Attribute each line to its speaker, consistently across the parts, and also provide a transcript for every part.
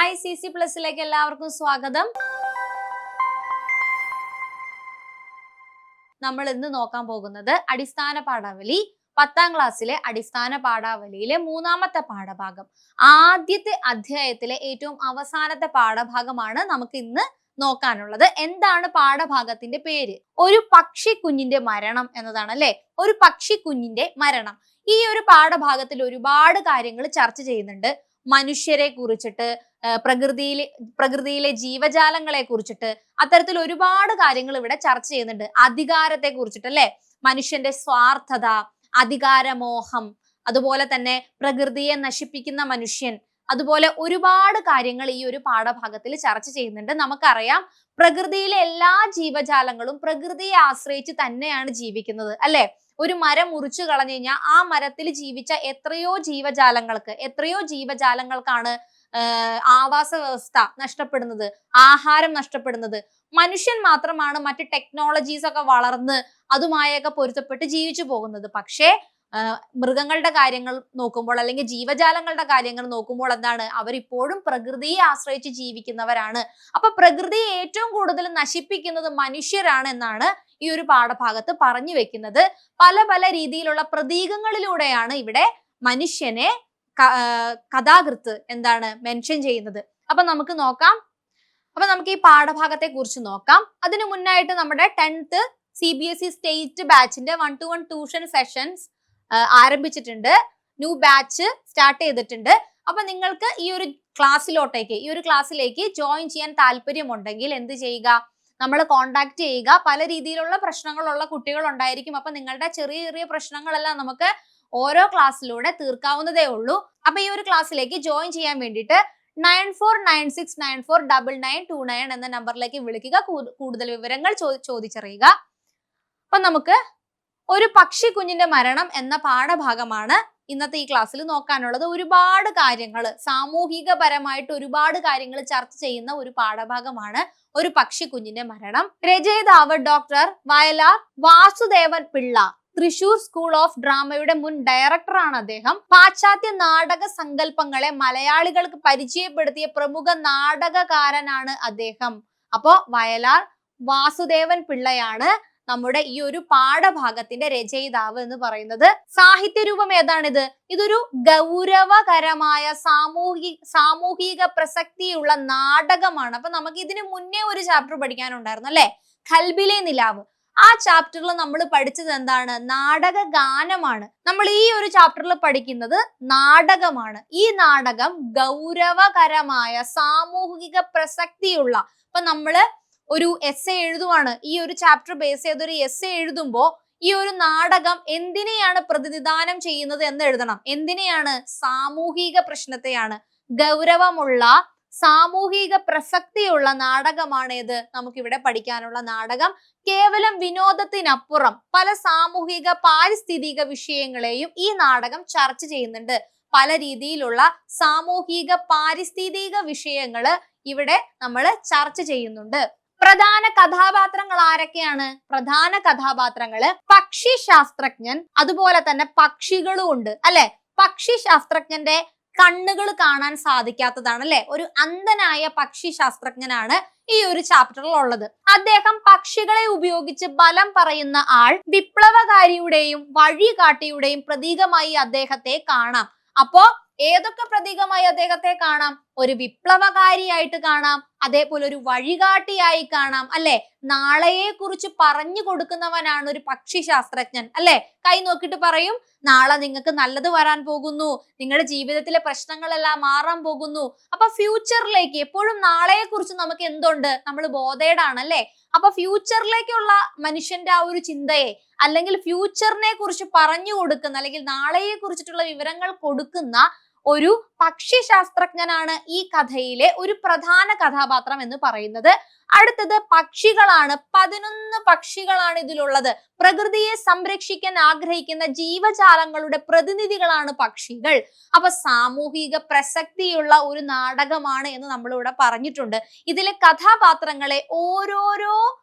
Speaker 1: Hi CC പ്ലസിലേക്ക് എല്ലാവർക്കും സ്വാഗതം. നമ്മൾ ഇന്ന് നോക്കാൻ പോകുന്നത് അടിസ്ഥാന പാഠാവലി 10ാം ക്ലാസ്സിലെ അടിസ്ഥാന പാഠാവലിയിലെ മൂന്നാമത്തെ പാഠഭാഗം. ആദ്യത്തെ അധ്യായത്തിലെ ഏറ്റവും അവസാനത്തെ പാഠഭാഗമാണ് നമുക്ക് ഇന്ന് നോക്കാനുള്ളത്. എന്താണ് പാഠഭാഗത്തിന്റെ പേര്? ഒരു പക്ഷി കുഞ്ഞിന്റെ മരണം എന്നതാണ് അല്ലെ. ഒരു പക്ഷി കുഞ്ഞിന്റെ മരണം. ഈ ഒരു പാഠഭാഗത്തിൽ ഒരുപാട് കാര്യങ്ങൾ ചർച്ച ചെയ്യുന്നുണ്ട്. മനുഷ്യരെ കുറിച്ചിട്ട്, പ്രകൃതിയിലെ ജീവജാലങ്ങളെ കുറിച്ചിട്ട്, അത്തരത്തിൽ ഒരുപാട് കാര്യങ്ങൾ ഇവിടെ ചർച്ച ചെയ്യുന്നുണ്ട്. അധികാരത്തെ കുറിച്ചിട്ട് അല്ലെ, മനുഷ്യന്റെ സ്വാർത്ഥത, അധികാരമോഹം, അതുപോലെ തന്നെ പ്രകൃതിയെ നശിപ്പിക്കുന്ന മനുഷ്യൻ, അതുപോലെ ഒരുപാട് കാര്യങ്ങൾ ഈ ഒരു പാഠഭാഗത്തിൽ ചർച്ച ചെയ്യുന്നുണ്ട്. നമുക്കറിയാം, പ്രകൃതിയിലെ എല്ലാ ജീവജാലങ്ങളും പ്രകൃതിയെ ആശ്രയിച്ച് തന്നെയാണ് ജീവിക്കുന്നത് അല്ലെ. ഒരു മരം മുറിച്ചു കളഞ്ഞു കഴിഞ്ഞാൽ ആ മരത്തിൽ ജീവിച്ച എത്രയോ ജീവജാലങ്ങൾക്കാണ് ആവാസ വ്യവസ്ഥ നഷ്ടപ്പെടുന്നത്, ആഹാരം നഷ്ടപ്പെടുന്നത്. മനുഷ്യൻ മാത്രമാണ് മറ്റ് ടെക്നോളജീസ് ഒക്കെ വളർന്ന് അതുമായൊക്കെ പൊരുത്തപ്പെട്ട് ജീവിച്ചു പോകുന്നത്. പക്ഷേ മൃഗങ്ങളുടെ കാര്യങ്ങൾ നോക്കുമ്പോൾ, അല്ലെങ്കിൽ ജീവജാലങ്ങളുടെ കാര്യങ്ങൾ നോക്കുമ്പോൾ എന്താണ്, അവരിപ്പോഴും പ്രകൃതിയെ ആശ്രയിച്ച് ജീവിക്കുന്നവരാണ്. അപ്പൊ പ്രകൃതിയെ ഏറ്റവും കൂടുതൽ നശിപ്പിക്കുന്നത് മനുഷ്യരാണ് എന്നാണ് ഈ ഒരു പാഠഭാഗത്ത് പറഞ്ഞു വെക്കുന്നത്. പല പല രീതിയിലുള്ള പ്രതീകങ്ങളിലൂടെയാണ് ഇവിടെ മനുഷ്യനെ കഥാകൃത്ത് എന്താണ് മെൻഷൻ ചെയ്യുന്നത്. അപ്പൊ നമുക്ക് നോക്കാം. അപ്പൊ നമുക്ക് ഈ പാഠഭാഗത്തെ കുറിച്ച് നോക്കാം. അതിനു മുന്നായിട്ട് നമ്മുടെ 10th CBSE സ്റ്റേറ്റ് ബാച്ചിന്റെ 1-to-1 ട്യൂഷൻ സെഷൻസ് ആരംഭിച്ചിട്ടുണ്ട്. ന്യൂ ബാച്ച് സ്റ്റാർട്ട് ചെയ്തിട്ടുണ്ട്. അപ്പൊ നിങ്ങൾക്ക് ഈ ഒരു ക്ലാസ്സിലേക്ക് ജോയിൻ ചെയ്യാൻ താല്പര്യമുണ്ടെങ്കിൽ എന്ത് ചെയ്യുക? നമ്മൾ കോണ്ടാക്ട് ചെയ്യുക. പല രീതിയിലുള്ള പ്രശ്നങ്ങളുള്ള കുട്ടികൾ ഉണ്ടായിരിക്കും. അപ്പൊ നിങ്ങളുടെ ചെറിയ ചെറിയ പ്രശ്നങ്ങളെല്ലാം നമുക്ക് ഓരോ ക്ലാസ്സിലൂടെ തീർക്കാവുന്നതേ ഉള്ളൂ. അപ്പൊ ഈ ഒരു ക്ലാസ്സിലേക്ക് ജോയിൻ ചെയ്യാൻ വേണ്ടിയിട്ട് 9496949929 എന്ന നമ്പറിലേക്ക് വിളിക്കുക. കൂടുതൽ വിവരങ്ങൾ ചോദിച്ചറിയുക. അപ്പൊ നമുക്ക് ഒരു പക്ഷി കുഞ്ഞിന്റെ മരണം എന്ന പാഠഭാഗമാണ് ഇന്നത്തെ ഈ ക്ലാസ്സിൽ നോക്കാനുള്ളത്. ഒരുപാട് കാര്യങ്ങൾ, സാമൂഹികപരമായിട്ട് ഒരുപാട് കാര്യങ്ങൾ ചർച്ച ചെയ്യുന്ന ഒരു പാഠഭാഗമാണ് ഒരു പക്ഷി കുഞ്ഞിന്റെ മരണം. രചയിതാവ് doctor Vayalar Vasudevan Pillai, Thrissur school of ഡ്രാമയുടെ മുൻ ഡയറക്ടറാണ് അദ്ദേഹം. പാശ്ചാത്യ നാടക സങ്കല്പങ്ങളെ മലയാളികൾക്ക് പരിചയപ്പെടുത്തിയ പ്രമുഖ നാടകകാരനാണ് അദ്ദേഹം. അപ്പോ വയലാർ വാസുദേവൻ പിള്ളയാണ് നമ്മുടെ ഈ ഒരു പാഠഭാഗത്തിന്റെ രചയിതാവ് എന്ന് പറയുന്നത്. സാഹിത്യരൂപം ഏതാണിത്? ഇതൊരു ഗൗരവകരമായ സാമൂഹിക പ്രസക്തിയുള്ള നാടകമാണ്. അപ്പൊ നമുക്ക് ഇതിന് മുന്നേ ഒരു ചാപ്റ്റർ പഠിക്കാനുണ്ടായിരുന്നു അല്ലെ, ഖൽബിലെ നിലാവ്. ആ ചാപ്റ്ററിൽ നമ്മൾ പഠിച്ചത് എന്താണ്? നാടക ഗാനമാണ്. നമ്മൾ ഈ ഒരു ചാപ്റ്ററിൽ പഠിക്കുന്നത് നാടകമാണ്. ഈ നാടകം ഗൗരവകരമായ സാമൂഹിക പ്രസക്തിയുള്ള, അപ്പൊ നമ്മള് ഒരു എസ്സേ എഴുതുവാണ്. ഈ ഒരു ചാപ്റ്റർ ബേസ് ചെയ്തൊരു എസ്സേ എഴുതുമ്പോൾ ഈ ഒരു നാടകം എന്തിനെയാണ് പ്രതിനിധാനം ചെയ്യുന്നത് എന്ന് എഴുതണം. എന്തിനെയാണ്? സാമൂഹിക പ്രശ്നത്തെയാണ്. ഗൗരവമുള്ള സാമൂഹിക പ്രസക്തിയുള്ള നാടകമാണ് ഏത്? നമുക്കിവിടെ പഠിക്കാനുള്ള നാടകം. കേവലം വിനോദത്തിനപ്പുറം പല സാമൂഹിക പാരിസ്ഥിതിക വിഷയങ്ങളെയും ഈ നാടകം ചർച്ച ചെയ്യുന്നുണ്ട്. പല രീതിയിലുള്ള സാമൂഹിക പാരിസ്ഥിതിക വിഷയങ്ങള് ഇവിടെ നമ്മൾ ചർച്ച ചെയ്യുന്നുണ്ട്. പ്രധാന കഥാപാത്രങ്ങൾ ആരൊക്കെയാണ്? പ്രധാന കഥാപാത്രങ്ങള് പക്ഷി ശാസ്ത്രജ്ഞൻ, അതുപോലെ തന്നെ പക്ഷികളും ഉണ്ട് അല്ലെ. പക്ഷി ശാസ്ത്രജ്ഞന്റെ കണ്ണുകൾ കാണാൻ സാധിക്കാത്തതാണ് അല്ലെ. ഒരു അന്ധനായ പക്ഷി ശാസ്ത്രജ്ഞനാണ് ഈ ഒരു ചാപ്റ്ററിൽ ഉള്ളത്. അദ്ദേഹം പക്ഷികളെ ഉപയോഗിച്ച് ബലം പറയുന്ന ആൾ. വിപ്ലവകാരിയുടെയും വഴികാട്ടിയുടെയും പ്രതീകമായി അദ്ദേഹത്തെ കാണാം. അപ്പോ ഏതൊക്കെ പ്രതീകമായി അദ്ദേഹത്തെ കാണാം? ഒരു വിപ്ലവകാരിയായിട്ട് കാണാം, അതേപോലെ ഒരു വഴികാട്ടിയായി കാണാം അല്ലെ. നാളെയെ കുറിച്ച് പറഞ്ഞു കൊടുക്കുന്നവനാണ് ഒരു പക്ഷി ശാസ്ത്രജ്ഞൻ അല്ലെ. കൈ നോക്കിയിട്ട് പറയും, നാളെ നിങ്ങൾക്ക് നല്ലത് വരാൻ പോകുന്നു, നിങ്ങളുടെ ജീവിതത്തിലെ പ്രശ്നങ്ങളെല്ലാം മാറാൻ പോകുന്നു. അപ്പൊ ഫ്യൂച്ചറിലേക്ക്, എപ്പോഴും നാളെയെ കുറിച്ച് നമുക്ക് എന്തുണ്ട്? നമ്മൾ ബോധേഡാണ് അല്ലെ. അപ്പൊ ഫ്യൂച്ചറിലേക്കുള്ള മനുഷ്യന്റെ ആ ഒരു ചിന്തയെ, അല്ലെങ്കിൽ ഫ്യൂച്ചറിനെ കുറിച്ച് പറഞ്ഞു കൊടുക്കുന്ന, അല്ലെങ്കിൽ നാളെയെ കുറിച്ചിട്ടുള്ള വിവരങ്ങൾ കൊടുക്കുന്ന ഒരു പക്ഷി ശാസ്ത്രജ്ഞനാണ് ഈ കഥയിലെ ഒരു പ്രധാന കഥാപാത്രം എന്ന് പറയുന്നത്. അടുത്തത് പക്ഷികളാണ്. 11 പക്ഷികളാണ് ഇതിലുള്ളത്. പ്രകൃതിയെ സംരക്ഷിക്കാൻ ആഗ്രഹിക്കുന്ന ജീവജാലങ്ങളുടെ പ്രതിനിധികളാണ് പക്ഷികൾ. അപ്പൊ സാമൂഹിക പ്രസക്തിയുള്ള ഒരു നാടകമാണ് എന്ന് നമ്മളിവിടെ പറഞ്ഞിട്ടുണ്ട്. ഇതിലെ കഥാപാത്രങ്ങളെ ഓരോരോ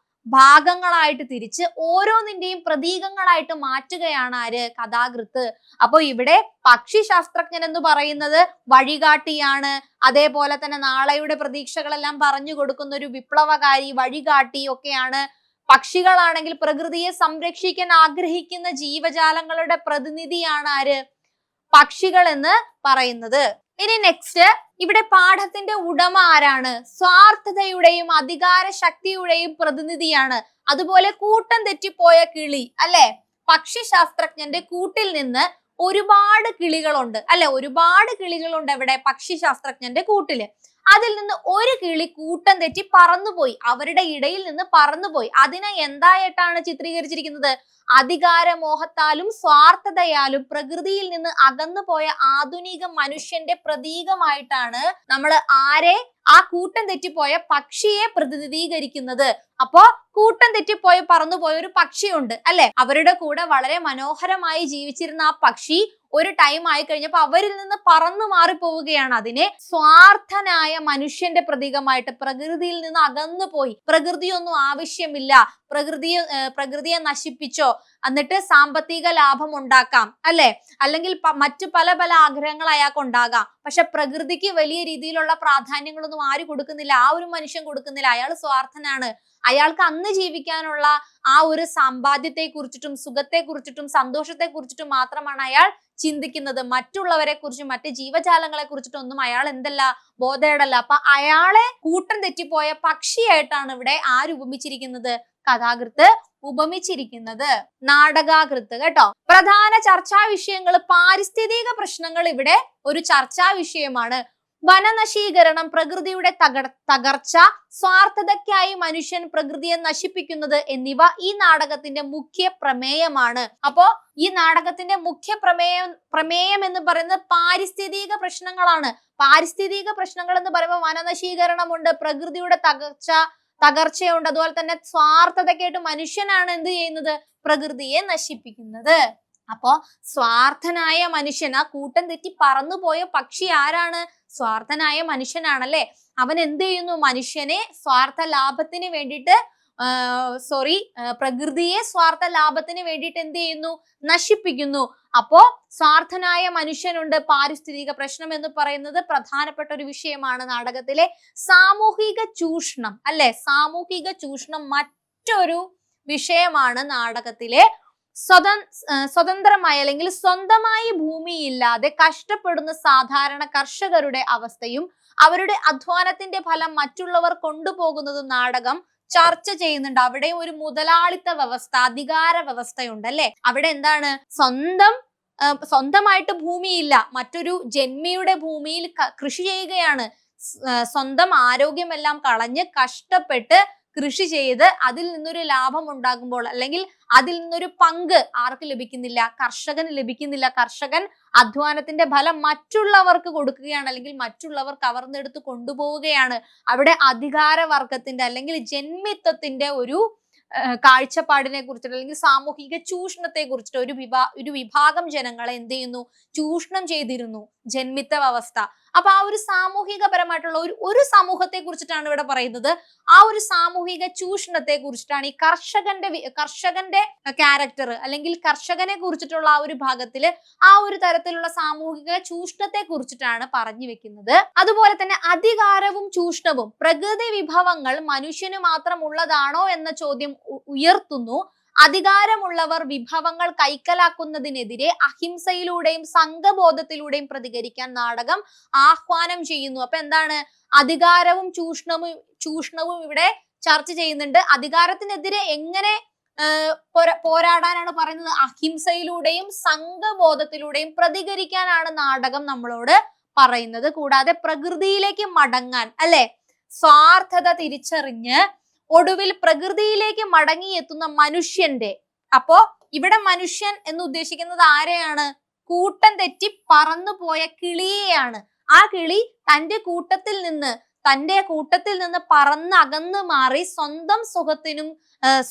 Speaker 1: ഭാഗങ്ങളായിട്ട് തിരിച്ച് ഓരോന്നിന്റെയും പ്രതീകങ്ങളായിട്ട് മാറ്റുകയാണ് ആര്? കഥാകൃത്ത്. അപ്പൊ ഇവിടെ പക്ഷി ശാസ്ത്രജ്ഞൻ എന്ന് പറയുന്നത് വഴികാട്ടിയാണ്. അതേപോലെ തന്നെ നാളെയുടെ പ്രതീക്ഷകളെല്ലാം പറഞ്ഞു കൊടുക്കുന്ന ഒരു വിപ്ലവകാരി, വഴികാട്ടി ഒക്കെയാണ്. പക്ഷികളാണെങ്കിൽ പ്രകൃതിയെ സംരക്ഷിക്കാൻ ആഗ്രഹിക്കുന്ന ജീവജാലങ്ങളുടെ പ്രതിനിധിയാണ് ആര്? പക്ഷികൾ എന്ന് പറയുന്നത്. ഇനി നെക്സ്റ്റ്, ഇവിടെ പാഠത്തിന്റെ ഉടമ ആരാണ്? സ്വാർത്ഥതയുടെയും അധികാര ശക്തിയുടെയും പ്രതിനിധിയാണ്. അതുപോലെ കൂട്ടം തെറ്റിപ്പോയ കിളി അല്ലെ, പക്ഷി ശാസ്ത്രജ്ഞന്റെ കൂട്ടിൽ നിന്ന് ഒരുപാട് കിളികളുണ്ട് അല്ലെ, ഒരുപാട് കിളികളുണ്ട് എവിടെ? പക്ഷി ശാസ്ത്രജ്ഞന്റെ കൂട്ടില്. അതിൽ നിന്ന് ഒരു കിളി കൂട്ടം തെറ്റി പറന്നുപോയി, അവരുടെ ഇടയിൽ നിന്ന് പറന്നുപോയി. അതിനെ എന്തായിട്ടാണ് ചിത്രീകരിച്ചിരിക്കുന്നത്? അധികാരമോഹത്താലും സ്വാർത്ഥതയാലും പ്രകൃതിയിൽ നിന്ന് അകന്നു പോയ ആധുനിക മനുഷ്യന്റെ പ്രതീകമായിട്ടാണ് നമ്മൾ ആരെ? ആ കൂട്ടം തെറ്റിപ്പോയ പക്ഷിയെ പ്രതിനിധീകരിക്കുന്നത്. അപ്പോ കൂട്ടം തെറ്റിപ്പോയ പറന്നുപോയ ഒരു പക്ഷിയുണ്ട് അല്ലെ, അവരുടെ കൂടെ വളരെ മനോഹരമായി ജീവിച്ചിരുന്ന ആ പക്ഷി ഒരു ടൈം ആയി കഴിഞ്ഞപ്പോ അവരിൽ നിന്ന് പറന്നു മാറിപ്പോവുകയാണ്. അതിനെ സ്വാർത്ഥനായ മനുഷ്യന്റെ പ്രതീകമായിട്ട്, പ്രകൃതിയിൽ നിന്ന് അകന്നു പോയി, പ്രകൃതിയൊന്നും ആവശ്യമില്ല, പ്രകൃതിയെ നശിപ്പിച്ചോ എന്നിട്ട് സാമ്പത്തിക ലാഭം ഉണ്ടാക്കാം അല്ലെ, അല്ലെങ്കിൽ മറ്റു പല പല ആഗ്രഹങ്ങൾ അയാൾക്ക് ഉണ്ടാകാം. പക്ഷെ പ്രകൃതിക്ക് വലിയ രീതിയിലുള്ള പ്രാധാന്യങ്ങളൊന്നും ആര് കൊടുക്കുന്നില്ല? ആ ഒരു മനുഷ്യൻ കൊടുക്കുന്നില്ല. അയാൾ സ്വാർത്ഥനാണ്. അയാൾക്ക് അന്ന് ജീവിക്കാനുള്ള ആ ഒരു സമ്പാദ്യത്തെ കുറിച്ചിട്ടും സുഖത്തെ കുറിച്ചിട്ടും സന്തോഷത്തെ കുറിച്ചിട്ടും മാത്രമാണ് അയാൾ ചിന്തിക്കുന്നത്. മറ്റുള്ളവരെ കുറിച്ചും മറ്റ് ജീവജാലങ്ങളെ കുറിച്ചിട്ടൊന്നും അയാൾ എന്തല്ല? ബോധേടല്ല. അപ്പൊ അയാളെ കൂട്ടം തെറ്റിപ്പോയ പക്ഷിയായിട്ടാണ് ഇവിടെ ആര് ഉപമിച്ചിരിക്കുന്നത്? കഥാകൃത്ത് ഉപമിച്ചിരിക്കുന്നത്. നാടകാകൃത്ത് കേട്ടോ. പ്രധാന ചർച്ചാ വിഷയങ്ങൾ, പാരിസ്ഥിതിക പ്രശ്നങ്ങൾ ഇവിടെ ഒരു ചർച്ചാ വിഷയമാണ്. വനനശീകരണം, പ്രകൃതിയുടെ തകർച്ച, സ്വാർത്ഥതയ്ക്കായി മനുഷ്യൻ പ്രകൃതിയെ നശിപ്പിക്കുന്നത് എന്നിവ ഈ നാടകത്തിന്റെ മുഖ്യ പ്രമേയമാണ്. അപ്പോ ഈ നാടകത്തിന്റെ മുഖ്യ പ്രമേയം എന്ന് പറയുന്നത് പാരിസ്ഥിതിക പ്രശ്നങ്ങളാണ്. പാരിസ്ഥിതിക പ്രശ്നങ്ങൾ എന്ന് പറയുമ്പോൾ വനനശീകരണമുണ്ട്, പ്രകൃതിയുടെ തകർച്ചയുണ്ട്, അതുപോലെ തന്നെ സ്വാർത്ഥതയ്ക്കായിട്ട് മനുഷ്യനാണ് എന്ത് ചെയ്യുന്നത്? പ്രകൃതിയെ നശിപ്പിക്കുന്നത്. അപ്പോ സ്വാർത്ഥനായ മനുഷ്യൻ, ആ കൂട്ടം തെറ്റി പറന്നുപോയ പക്ഷി ആരാണ്? സ്വാർത്ഥനായ മനുഷ്യനാണല്ലേ. അവൻ എന്ത് ചെയ്യുന്നു? മനുഷ്യനെ സ്വാർത്ഥ ലാഭത്തിന് വേണ്ടിയിട്ട് പ്രകൃതിയെ സ്വാർത്ഥ ലാഭത്തിന് വേണ്ടിയിട്ട് എന്ത് ചെയ്യുന്നു? നശിപ്പിക്കുന്നു. അപ്പോ സ്വാർത്ഥനായ മനുഷ്യനുണ്ട്. പാരിസ്ഥിതിക പ്രശ്നം എന്ന് പറയുന്നത് പ്രധാനപ്പെട്ട ഒരു വിഷയമാണ് നാടകത്തിലെ. സാമൂഹിക ചൂഷണം അല്ലെ, സാമൂഹിക ചൂഷണം മറ്റൊരു വിഷയമാണ് നാടകത്തിലെ. സ്വതന്ത്രമായ അല്ലെങ്കിൽ സ്വന്തമായി ഭൂമിയില്ലാതെ കഷ്ടപ്പെടുന്ന സാധാരണ കർഷകരുടെ അവസ്ഥയും അവരുടെ അധ്വാനത്തിന്റെ ഫലം മറ്റുള്ളവർ കൊണ്ടുപോകുന്നതും നാടകം ചർച്ച ചെയ്യുന്നുണ്ട്. അവിടെ ഒരു മുതലാളിത്ത വ്യവസ്ഥ, അധികാര വ്യവസ്ഥയുണ്ട് അല്ലെ. അവിടെ എന്താണ്? സ്വന്തമായിട്ട് ഭൂമിയില്ല, മറ്റൊരു ജന്മിയുടെ ഭൂമിയിൽ കൃഷി ചെയ്യുകയാണ്. സ്വന്തം ആരോഗ്യമെല്ലാം കളഞ്ഞ് കഷ്ടപ്പെട്ട് കൃഷി ചെയ്ത് അതിൽ നിന്നൊരു ലാഭം ഉണ്ടാകുമ്പോൾ അല്ലെങ്കിൽ അതിൽ നിന്നൊരു പങ്ക് ആർക്ക് ലഭിക്കുന്നില്ല? കർഷകന് ലഭിക്കുന്നില്ല. കർഷകൻ അധ്വാനത്തിന്റെ ഫലം മറ്റുള്ളവർക്ക് കൊടുക്കുകയാണ്, അല്ലെങ്കിൽ മറ്റുള്ളവർ കവർന്നെടുത്ത് കൊണ്ടുപോവുകയാണ്. അവിടെ അധികാരവർഗത്തിന്റെ അല്ലെങ്കിൽ ജന്മിത്വത്തിന്റെ ഒരു കാഴ്ചപ്പാടിനെ കുറിച്ചിട്ട് അല്ലെങ്കിൽ സാമൂഹിക ചൂഷണത്തെ കുറിച്ചിട്ട് ഒരു വിഭാഗം ജനങ്ങളെ എന്ത് ചെയ്യുന്നു? ചൂഷണം ചെയ്തിരുന്നു, ജന്മിത്വ വ്യവസ്ഥ. അപ്പൊ ആ ഒരു സാമൂഹികപരമായിട്ടുള്ള ഒരു സമൂഹത്തെ കുറിച്ചിട്ടാണ് ഇവിടെ പറയുന്നത്. ആ ഒരു സാമൂഹിക ചൂഷണത്തെ കുറിച്ചിട്ടാണ് ഈ കർഷകന്റെ ക്യാരക്ടർ അല്ലെങ്കിൽ കർഷകനെ കുറിച്ചിട്ടുള്ള ആ ഒരു ഭാഗത്തില് ആ ഒരു തരത്തിലുള്ള സാമൂഹിക ചൂഷണത്തെ കുറിച്ചിട്ടാണ് പറഞ്ഞു വെക്കുന്നത്. അതുപോലെ തന്നെ അധികാരവും ചൂഷണവും, പ്രകൃതി വിഭവങ്ങൾ മനുഷ്യന് മാത്രം ഉള്ളതാണോ എന്ന ചോദ്യം ഉയർത്തുന്നു. അധികാരമുള്ളവർ വിഭവങ്ങൾ കൈക്കലാക്കുന്നതിനെതിരെ അഹിംസയിലൂടെയും സംഘബോധത്തിലൂടെയും പ്രതികരിക്കാൻ നാടകം ആഹ്വാനം ചെയ്യുന്നു. അപ്പൊ എന്താണ്? അധികാരവും ചൂഷണവും ഇവിടെ ചർച്ച ചെയ്യുന്നുണ്ട്. അധികാരത്തിനെതിരെ എങ്ങനെ പോരാടാനാണ് പറയുന്നത്? അഹിംസയിലൂടെയും സംഘബോധത്തിലൂടെയും പ്രതികരിക്കാനാണ് നാടകം നമ്മളോട് പറയുന്നത്. കൂടാതെ പ്രകൃതിയിലേക്ക് മടങ്ങാൻ അല്ലെ, സ്വാർത്ഥത തിരിച്ചറിഞ്ഞ് ഒടുവിൽ പ്രകൃതിയിലേക്ക് മടങ്ങിയെത്തുന്ന മനുഷ്യന്റെ, അപ്പോ ഇവിടെ മനുഷ്യൻ എന്ന് ഉദ്ദേശിക്കുന്നത് ആരെയാണ്? കൂട്ടം തെറ്റി പറന്നുപോയ കിളിയെയാണ്. ആ കിളി തന്റെ കൂട്ടത്തിൽ നിന്ന് പറന്നകന്ന് മാറി സ്വന്തം സുഖത്തിനും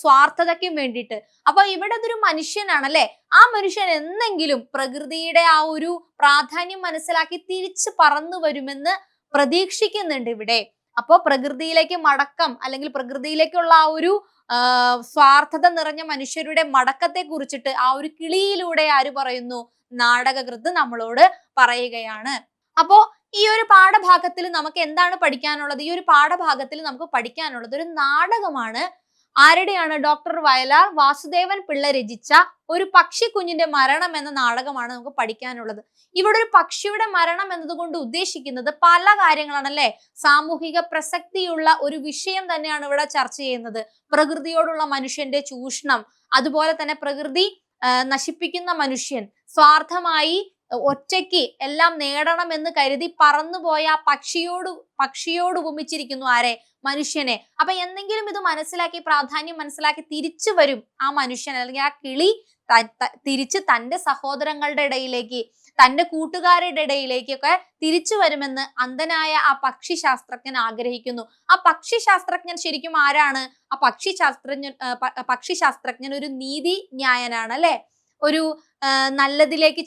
Speaker 1: സ്വാർത്ഥതയ്ക്കും വേണ്ടിയിട്ട്. അപ്പൊ ഇവിടെ ഇതൊരു മനുഷ്യനാണ് അല്ലെ. ആ മനുഷ്യൻ എന്നെങ്കിലും പ്രകൃതിയുടെ ആ ഒരു പ്രാധാന്യം മനസ്സിലാക്കി തിരിച്ച് പറന്നു വരുമെന്ന് പ്രതീക്ഷിക്കുന്നുണ്ട് ഇവിടെ. അപ്പോ പ്രകൃതിയിലേക്ക് മടക്കം അല്ലെങ്കിൽ പ്രകൃതിയിലേക്കുള്ള ആ ഒരു സ്വാർത്ഥത നിറഞ്ഞ മനുഷ്യരുടെ മടക്കത്തെ കുറിച്ചിട്ട് ആ ഒരു കിളിയിലൂടെ ആര് പറയുന്നു? നാടകകൃത്ത് നമ്മളോട് പറയുകയാണ്. അപ്പോ ഈ ഒരു പാഠഭാഗത്തിൽ നമുക്ക് എന്താണ് പഠിക്കാനുള്ളത്? ഈ ഒരു പാഠഭാഗത്തിൽ നമുക്ക് പഠിക്കാനുള്ളത് ഒരു നാടകമാണ്. ആരുടെയാണ്? ഡോക്ടർ വയലാർ വാസുദേവൻ പിള്ള രചിച്ച ഒരു പക്ഷിക്കുഞ്ഞിന്റെ മരണം എന്ന നാടകമാണ് നമുക്ക് പഠിക്കാനുള്ളത്. ഇവിടെ ഒരു പക്ഷിയുടെ മരണം എന്നതുകൊണ്ട് ഉദ്ദേശിക്കുന്നത് പല കാര്യങ്ങളാണ് അല്ലെ. സാമൂഹിക പ്രസക്തിയുള്ള ഒരു വിഷയം തന്നെയാണ് ഇവിടെ ചർച്ച ചെയ്യുന്നത്. പ്രകൃതിയോടുള്ള മനുഷ്യന്റെ ചൂഷണം, അതുപോലെ തന്നെ പ്രകൃതി നശിപ്പിക്കുന്ന മനുഷ്യൻ, സ്വാർത്ഥമായി ഒറ്റയ്ക്ക് എല്ലാം നേടണമെന്ന് കരുതി പറന്നുപോയ ആ പക്ഷിയോട് ഉപമിച്ചിരിക്കുന്നു ആരെ? മനുഷ്യനെ. അപ്പൊ എന്തെങ്കിലും ഇത് മനസ്സിലാക്കി, പ്രാധാന്യം മനസ്സിലാക്കി തിരിച്ചു വരും ആ മനുഷ്യൻ അല്ലെങ്കിൽ ആ കിളി തിരിച്ച് തന്റെ സഹോദരങ്ങളുടെ ഇടയിലേക്ക്, തന്റെ കൂട്ടുകാരുടെ ഇടയിലേക്കൊക്കെ തിരിച്ചു വരുമെന്ന് അന്ധനായ ആ പക്ഷി ശാസ്ത്രജ്ഞൻ ആഗ്രഹിക്കുന്നു. ആ പക്ഷി ശാസ്ത്രജ്ഞൻ ശരിക്കും ആരാണ്? ആ പക്ഷി ശാസ്ത്രജ്ഞൻ ഒരു നീതി ന്യായനാണ് അല്ലെ. ഒരു നല്ലതിലേക്ക്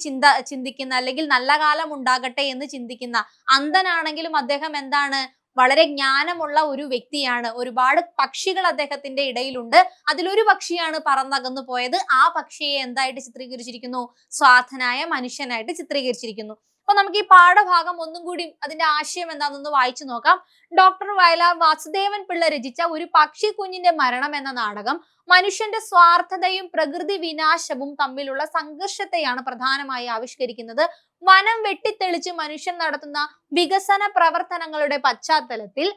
Speaker 1: ചിന്തിക്കുന്ന അല്ലെങ്കിൽ നല്ല കാലം ഉണ്ടാകട്ടെ എന്ന് ചിന്തിക്കുന്ന അന്ധനാണെങ്കിലും അദ്ദേഹം എന്താണ്? വളരെ ജ്ഞാനമുള്ള ഒരു വ്യക്തിയാണ്. ഒരുപാട് പക്ഷികൾ അദ്ദേഹത്തിന്റെ ഇടയിലുണ്ട്. അതിലൊരു പക്ഷിയാണ് പറന്നകന്നു പോയത്. ആ പക്ഷിയെ എന്തായിട്ട് ചിത്രീകരിച്ചിരിക്കുന്നു? സ്വാർത്ഥനായ മനുഷ്യനായിട്ട് ചിത്രീകരിച്ചിരിക്കുന്നു. അപ്പൊ നമുക്ക് ഈ പാഠഭാഗം ഒന്നും കൂടി അതിന്റെ ആശയം എന്താണെന്ന് വായിച്ചു നോക്കാം. ഡോക്ടർ വയലാർ വാസുദേവൻ പിള്ള രചിച്ച ഒരു പക്ഷി കുഞ്ഞിന്റെ മരണം എന്ന നാടകം മനുഷ്യന്റെ സ്വാർത്ഥതയും പ്രകൃതി വിനാശവും തമ്മിലുള്ള സംഘർഷത്തെയാണ് പ്രധാനമായി ആവിഷ്കരിക്കുന്നത്. വനം വെട്ടിത്തെളിച്ച് മനുഷ്യൻ നടത്തുന്ന വികസന പ്രവർത്തനങ്ങളുടെ പശ്ചാത്തലത്തിൽ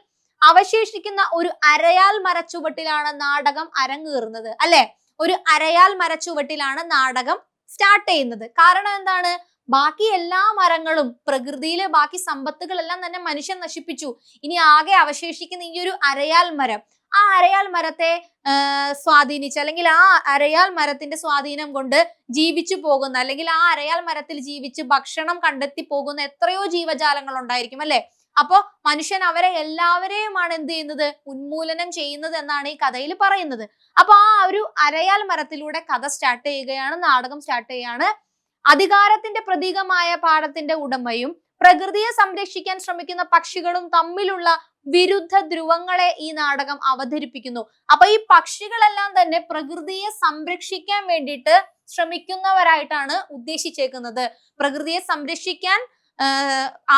Speaker 1: അവശേഷിക്കുന്ന ഒരു അരയാൽ മരച്ചുവട്ടിലാണ് നാടകം അരങ്ങേറുന്നത് അല്ലെ. ഒരു അരയാൽ മരച്ചുവട്ടിലാണ് നാടകം സ്റ്റാർട്ട് ചെയ്യുന്നത്. കാരണം എന്താണ്? ബാക്കി എല്ലാ മരങ്ങളും, പ്രകൃതിയിലെ ബാക്കി സമ്പത്തുകളെല്ലാം തന്നെ മനുഷ്യൻ നശിപ്പിച്ചു. ഇനി ആകെ അവശേഷിക്കുന്ന ഈ ഒരു അരയാൽ മരം, ആ അരയാൽ മരത്തെ സ്വാധീനിച്ച് അല്ലെങ്കിൽ ആ അരയാൽ മരത്തിന്റെ സ്വാധീനം കൊണ്ട് ജീവിച്ചു പോകുന്ന അല്ലെങ്കിൽ ആ അരയാൽ മരത്തിൽ ജീവിച്ച് ഭക്ഷണം കണ്ടെത്തി പോകുന്ന എത്രയോ ജീവജാലങ്ങൾ ഉണ്ടായിരിക്കും അല്ലെ. അപ്പോ മനുഷ്യൻ അവരെ എല്ലാവരെയുമാണ് എന്ത് ചെയ്യുന്നത്? ഉന്മൂലനം ചെയ്യുന്നത് എന്നാണ് ഈ കഥയിൽ പറയുന്നത്. അപ്പൊ ആ ഒരു അരയാൽ മരത്തിലൂടെ കഥ സ്റ്റാർട്ട് ചെയ്യുകയാണ്, നാടകം സ്റ്റാർട്ട് ചെയ്യുകയാണ്. അധികാരത്തിന്റെ പ്രതീകമായ പാടത്തിന്റെ ഉടമയും പ്രകൃതിയെ സംരക്ഷിക്കാൻ ശ്രമിക്കുന്ന പക്ഷികളും തമ്മിലുള്ള വിരുദ്ധ ധ്രുവങ്ങളെ ഈ നാടകം അവതരിപ്പിക്കുന്നു. അപ്പൊ ഈ പക്ഷികളെല്ലാം തന്നെ പ്രകൃതിയെ സംരക്ഷിക്കാൻ വേണ്ടിയിട്ട് ശ്രമിക്കുന്നവരായിട്ടാണ് ഉദ്ദേശിച്ചേക്കുന്നത്. പ്രകൃതിയെ സംരക്ഷിക്കാൻ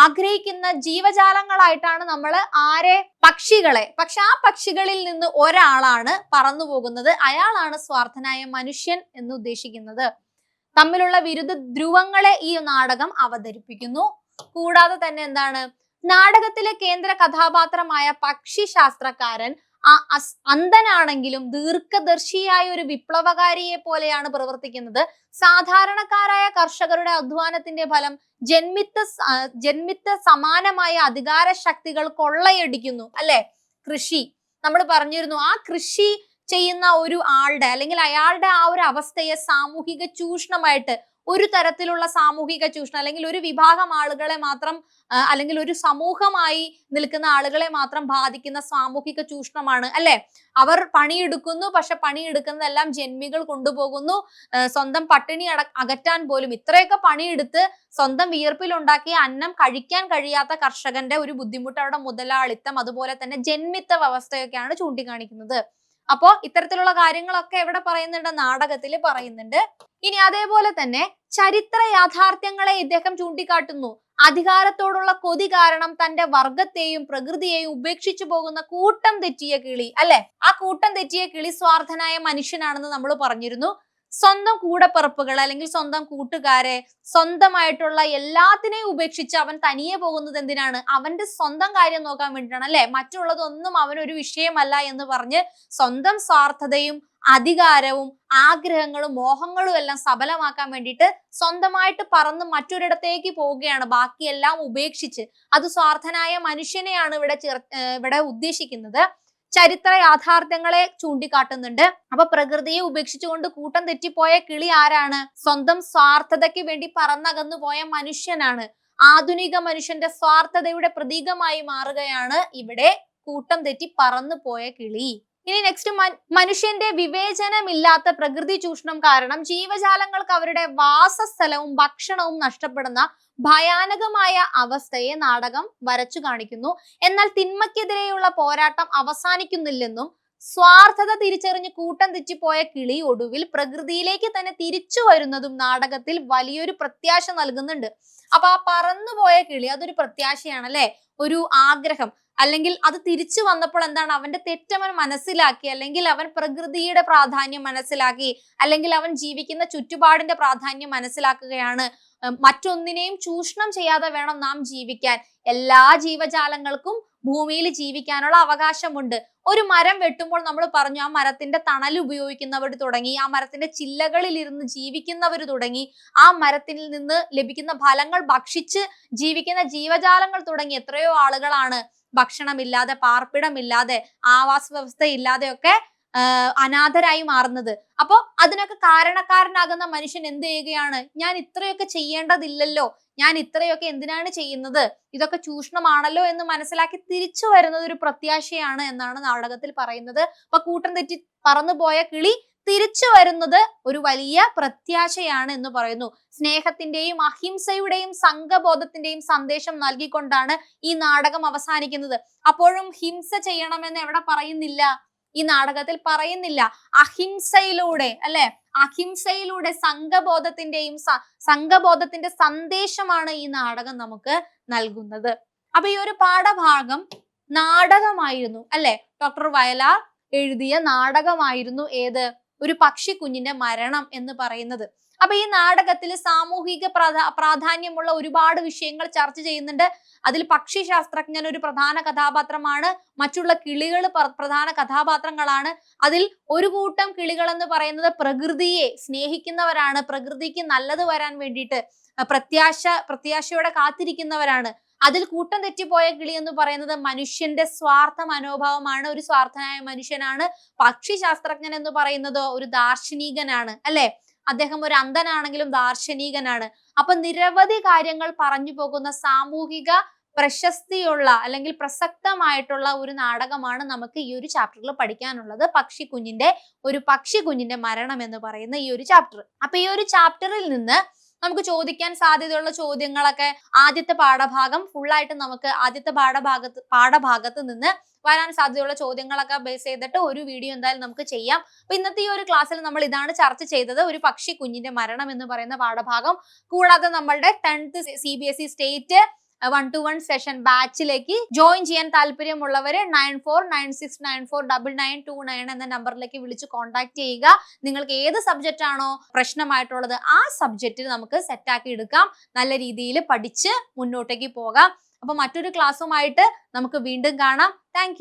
Speaker 1: ആഗ്രഹിക്കുന്ന ജീവജാലങ്ങളായിട്ടാണ് നമ്മൾ ആരെ? പക്ഷികളെ. പക്ഷെ ആ പക്ഷികളിൽ നിന്ന് ഒരാളാണ് പറന്നു പോകുന്നത്. അയാളാണ് സ്വാർത്ഥനായ മനുഷ്യൻ എന്ന് ഉദ്ദേശിക്കുന്നത്. തമ്മിലുള്ള വിരുദ്ധ ധ്രുവങ്ങളെ ഈ നാടകം അവതരിപ്പിക്കുന്നു. കൂടാതെ തന്നെ എന്താണ്? നാടകത്തിലെ കേന്ദ്ര കഥാപാത്രമായ പക്ഷി ശാസ്ത്രകാരൻ അന്ധനാണെങ്കിലും ദീർഘദർശിയായ ഒരു വിപ്ലവകാരിയെ പോലെയാണ് പ്രവർത്തിക്കുന്നത്. സാധാരണക്കാരായ കർഷകരുടെ അധ്വാനത്തിന്റെ ഫലം ജന്മിത്ത സമാനമായ അധികാര ശക്തികൾ കൊള്ളയടിക്കുന്നു അല്ലെ. കൃഷി നമ്മൾ പറഞ്ഞിരുന്നു. ആ കൃഷി ചെയ്യുന്ന ഒരു ആളുടെ അല്ലെങ്കിൽ അയാളുടെ ആ ഒരു അവസ്ഥയെ സാമൂഹിക ചൂഷണമായിട്ട്, ഒരു തരത്തിലുള്ള സാമൂഹിക ചൂഷണം അല്ലെങ്കിൽ ഒരു വിഭാഗം ആളുകളെ മാത്രം അല്ലെങ്കിൽ ഒരു സമൂഹമായി നിൽക്കുന്ന ആളുകളെ മാത്രം ബാധിക്കുന്ന സാമൂഹിക ചൂഷണമാണ് അല്ലെ. അവർ പണിയെടുക്കുന്നു, പക്ഷെ പണിയെടുക്കുന്നതെല്ലാം ജന്മികൾ കൊണ്ടുപോകുന്നു. സ്വന്തം പട്ടിണി അകറ്റാൻ പോലും ഇത്രയൊക്കെ പണിയെടുത്ത് സ്വന്തം വിയർപ്പിലുണ്ടാക്കിയ അന്നം കഴിക്കാൻ കഴിയാത്ത കർഷകന്റെ ഒരു ബുദ്ധിമുട്ട്, അവിടെ മുതലാളിത്തം, അതുപോലെ തന്നെ ജന്മിത്ത വ്യവസ്ഥയൊക്കെയാണ് ചൂണ്ടിക്കാണിക്കുന്നത്. അപ്പോ ഇത്തരത്തിലുള്ള കാര്യങ്ങളൊക്കെ എവിടെ പറയുന്നുണ്ട്? നാടകത്തിൽ പറയുന്നുണ്ട്. ഇനി അതേപോലെ തന്നെ ചരിത്ര യാഥാർത്ഥ്യങ്ങളെ ഇദ്ദേഹം ചൂണ്ടിക്കാട്ടുന്നു. അധികാരത്തോടുള്ള കൊതി കാരണം തന്റെ വർഗത്തെയും പ്രകൃതിയെയും ഉപേക്ഷിച്ചു പോകുന്ന കൂട്ടം തെറ്റിയ കിളി അല്ലെ. ആ കൂട്ടം തെറ്റിയ കിളി സ്വാർത്ഥനായ മനുഷ്യനാണെന്ന് നമ്മൾ പറഞ്ഞിരുന്നു. സ്വന്തം കൂടപ്പിറപ്പുകൾ അല്ലെങ്കിൽ സ്വന്തം കൂട്ടുകാരെ, സ്വന്തമായിട്ടുള്ള എല്ലാത്തിനെയും ഉപേക്ഷിച്ച് അവൻ തനിയെ പോകുന്നത് എന്തിനാണ്? അവന്റെ സ്വന്തം കാര്യം നോക്കാൻ വേണ്ടിയിട്ടാണ് അല്ലെ. മറ്റുള്ളതൊന്നും അവനൊരു വിഷയമല്ല എന്ന് പറഞ്ഞ് സ്വന്തം സ്വാർത്ഥതയും അധികാരവും ആഗ്രഹങ്ങളും മോഹങ്ങളും എല്ലാം സഫലമാക്കാൻ വേണ്ടിയിട്ട് സ്വന്തമായിട്ട് പറന്ന് മറ്റൊരിടത്തേക്ക് പോവുകയാണ്, ബാക്കിയെല്ലാം ഉപേക്ഷിച്ച്. അത് സ്വാർത്ഥനായ മനുഷ്യനെയാണ് ഇവിടെ ഉദ്ദേശിക്കുന്നത്. ചരിത്ര യാഥാർത്ഥ്യങ്ങളെ ചൂണ്ടിക്കാട്ടുന്നുണ്ട്. അപ്പൊ പ്രകൃതിയെ ഉപേക്ഷിച്ചുകൊണ്ട് കൂട്ടം തെറ്റിപ്പോയ കിളി ആരാണ്? സ്വന്തം സ്വാർത്ഥതയ്ക്ക് വേണ്ടി പറന്നകന്നു പോയ മനുഷ്യനാണ്. ആധുനിക മനുഷ്യന്റെ സ്വാർത്ഥതയുടെ പ്രതീകമായി മാറുകയാണ് ഇവിടെ കൂട്ടം തെറ്റി പറന്നു പോയ കിളി. ഇനി നെക്സ്റ്റ്, മനുഷ്യന്റെ വിവേചനമില്ലാത്ത പ്രകൃതി ചൂഷണം കാരണം ജീവജാലങ്ങൾക്ക് അവരുടെ വാസസ്ഥലവും ഭക്ഷണവും നഷ്ടപ്പെടുന്ന ഭയാനകമായ അവസ്ഥയെ നാടകം വരച്ചു കാണിക്കുന്നു. എന്നാൽ തിന്മയ്ക്കെതിരെയുള്ള പോരാട്ടം അവസാനിക്കുന്നില്ലെന്നും സ്വാർത്ഥത തിരിച്ചറിഞ്ഞ് കൂട്ടം തെറ്റിപ്പോയ കിളി ഒടുവിൽ പ്രകൃതിയിലേക്ക് തന്നെ തിരിച്ചു വരുന്നതും നാടകത്തിൽ വലിയൊരു പ്രത്യാശ നൽകുന്നുണ്ട്. അപ്പൊ ആ പറന്നുപോയ കിളി അതൊരു പ്രത്യാശയാണ് അല്ലെ, ഒരു ആഗ്രഹം. അല്ലെങ്കിൽ അത് തിരിച്ചു വന്നപ്പോൾ എന്താണ്, അവന്റെ തെറ്റവൻ മനസ്സിലാക്കി, അല്ലെങ്കിൽ അവൻ പ്രകൃതിയുടെ പ്രാധാന്യം മനസ്സിലാക്കി, അല്ലെങ്കിൽ അവൻ ജീവിക്കുന്ന ചുറ്റുപാടിന്റെ പ്രാധാന്യം മനസ്സിലാക്കുകയാണ്. മറ്റൊന്നിനെയും ചൂഷണം ചെയ്യാതെ വേണം നാം ജീവിക്കാൻ. എല്ലാ ജീവജാലങ്ങൾക്കും ഭൂമിയിൽ ജീവിക്കാനുള്ള അവകാശമുണ്ട്. ഒരു മരം വെട്ടുമ്പോൾ നമ്മൾ പറഞ്ഞു, ആ മരത്തിന്റെ തണൽ ഉപയോഗിക്കുന്നവർ തുടങ്ങി, ആ മരത്തിന്റെ ചില്ലകളിൽ ഇരുന്ന് ജീവിക്കുന്നവർ തുടങ്ങി, ആ മരത്തിൽ നിന്ന് ലഭിക്കുന്ന ഫലങ്ങൾ ഭക്ഷിച്ച് ജീവിക്കുന്ന ജീവജാലങ്ങൾ തുടങ്ങി എത്രയോ ആളുകളാണ് ഭക്ഷണമില്ലാതെ, പാർപ്പിടമില്ലാതെ, ആവാസ വ്യവസ്ഥ ഇല്ലാതെയൊക്കെ അനാഥരായി മാറുന്നത്. അപ്പോ അതിനൊക്കെ കാരണക്കാരനാകുന്ന മനുഷ്യൻ എന്ത് ചെയ്യുകയാണ്, ഞാൻ ഇത്രയൊക്കെ ചെയ്യേണ്ടതില്ലല്ലോ, ഞാൻ ഇത്രയൊക്കെ എന്തിനാണ് ചെയ്യുന്നത്, ഇതൊക്കെ ചൂഷണമാണല്ലോ എന്ന് മനസ്സിലാക്കി തിരിച്ചു വരുന്നത് ഒരു പ്രത്യാശയാണ് എന്നാണ് നാടകത്തിൽ പറയുന്നത്. അപ്പൊ കൂട്ടം തെറ്റി പറന്നുപോയ കിളി തിരിച്ചു വരുന്നത് ഒരു വലിയ പ്രത്യാശയാണ് എന്ന് പറയുന്നു. സ്നേഹത്തിന്റെയും അഹിംസയുടെയും സംഘബോധത്തിന്റെയും സന്ദേശം നൽകിക്കൊണ്ടാണ് ഈ നാടകം അവസാനിക്കുന്നത്. അപ്പോഴും ഹിംസ ചെയ്യണമെന്ന് എവിടെ പറയുന്നില്ല, ഈ നാടകത്തിൽ പറയുന്നില്ല. അഹിംസയിലൂടെ അല്ലെ, അഹിംസയിലൂടെ സംഘബോധത്തിന്റെ സന്ദേശമാണ് ഈ നാടകം നമുക്ക് നൽകുന്നത്. അപ്പൊ ഈ ഒരു പാഠഭാഗം നാടകമായിരുന്നു അല്ലെ, ഡോക്ടർ വയലാർ എഴുതിയ നാടകമായിരുന്നു ഏത്, ഒരു പക്ഷിക്കുഞ്ഞിന്റെ മരണം എന്ന് പറയുന്നത്. അപ്പൊ ഈ നാടകത്തിൽ സാമൂഹിക പ്രാധാന്യമുള്ള ഒരുപാട് വിഷയങ്ങൾ ചർച്ച ചെയ്യുന്നുണ്ട്. അതിൽ പക്ഷി ശാസ്ത്രജ്ഞൻ ഒരു പ്രധാന കഥാപാത്രമാണ്, മറ്റുള്ള കിളികൾ പ്രധാന കഥാപാത്രങ്ങളാണ്. അതിൽ ഒരു കൂട്ടം കിളികൾ എന്ന് പറയുന്നത് പ്രകൃതിയെ സ്നേഹിക്കുന്നവരാണ്, പ്രകൃതിക്ക് നല്ലത് വരാൻ വേണ്ടിയിട്ട് പ്രത്യാശയോടെ കാത്തിരിക്കുന്നവരാണ്. അതിൽ കൂട്ടം തെറ്റിപ്പോയ കിളി എന്ന് പറയുന്നത് മനുഷ്യന്റെ സ്വാർത്ഥ മനോഭാവമാണ്, ഒരു സ്വാർത്ഥനായ മനുഷ്യനാണ്. പക്ഷി ശാസ്ത്രജ്ഞൻ എന്ന് പറയുന്നത് ഒരു ദാർശനികനാണ് അല്ലെ, അദ്ദേഹം ഒരു അന്ധനാണെങ്കിലും ദാർശനികനാണ്. അപ്പൊ നിരവധി കാര്യങ്ങൾ പറഞ്ഞു പോകുന്ന സാമൂഹിക പ്രശസ്തിയുള്ള അല്ലെങ്കിൽ പ്രസക്തമായിട്ടുള്ള ഒരു നാടകമാണ് നമുക്ക് ഈ ഒരു ചാപ്റ്ററിൽ പഠിക്കാനുള്ളത്. പക്ഷിക്കുഞ്ഞിന്റെ മരണം എന്ന് പറയുന്ന ഈ ഒരു ചാപ്റ്റർ. അപ്പൊ ഈ ഒരു ചാപ്റ്ററിൽ നിന്ന് നമുക്ക് ചോദിക്കാൻ സാധ്യതയുള്ള ചോദ്യങ്ങളൊക്കെ ആദ്യത്തെ പാഠഭാഗം ഫുള്ളായിട്ട് നമുക്ക് ആദ്യത്തെ പാഠഭാഗത്ത് നിന്ന് വരാൻ സാധ്യതയുള്ള ചോദ്യങ്ങളൊക്കെ ബേസ് ചെയ്തിട്ട് ഒരു വീഡിയോ എന്തായാലും നമുക്ക് ചെയ്യാം. അപ്പൊ ഇന്നത്തെ ഈ ഒരു ക്ലാസ്സിൽ നമ്മൾ ഇതാണ് ചർച്ച ചെയ്തത്, ഒരു പക്ഷിക്കുഞ്ഞിന്റെ മരണം എന്ന് പറയുന്ന പാഠഭാഗം. കൂടാതെ നമ്മളുടെ 10th CBSE state 1-to-1 session ബാച്ചിലേക്ക് ജോയിൻ ചെയ്യാൻ താല്പര്യമുള്ളവര് 9496949929 എന്ന നമ്പറിലേക്ക് വിളിച്ച് കോൺടാക്ട് ചെയ്യുക. നിങ്ങൾക്ക് ഏത് സബ്ജക്റ്റ് ആണോ പ്രശ്നമായിട്ടുള്ളത് ആ സബ്ജക്റ്റിൽ നമുക്ക് സെറ്റാക്കി എടുക്കാം, നല്ല രീതിയിൽ പഠിച്ച് മുന്നോട്ടേക്ക് പോകാം. അപ്പൊ മറ്റൊരു ക്ലാസ്സുമായിട്ട് നമുക്ക് വീണ്ടും കാണാം. താങ്ക്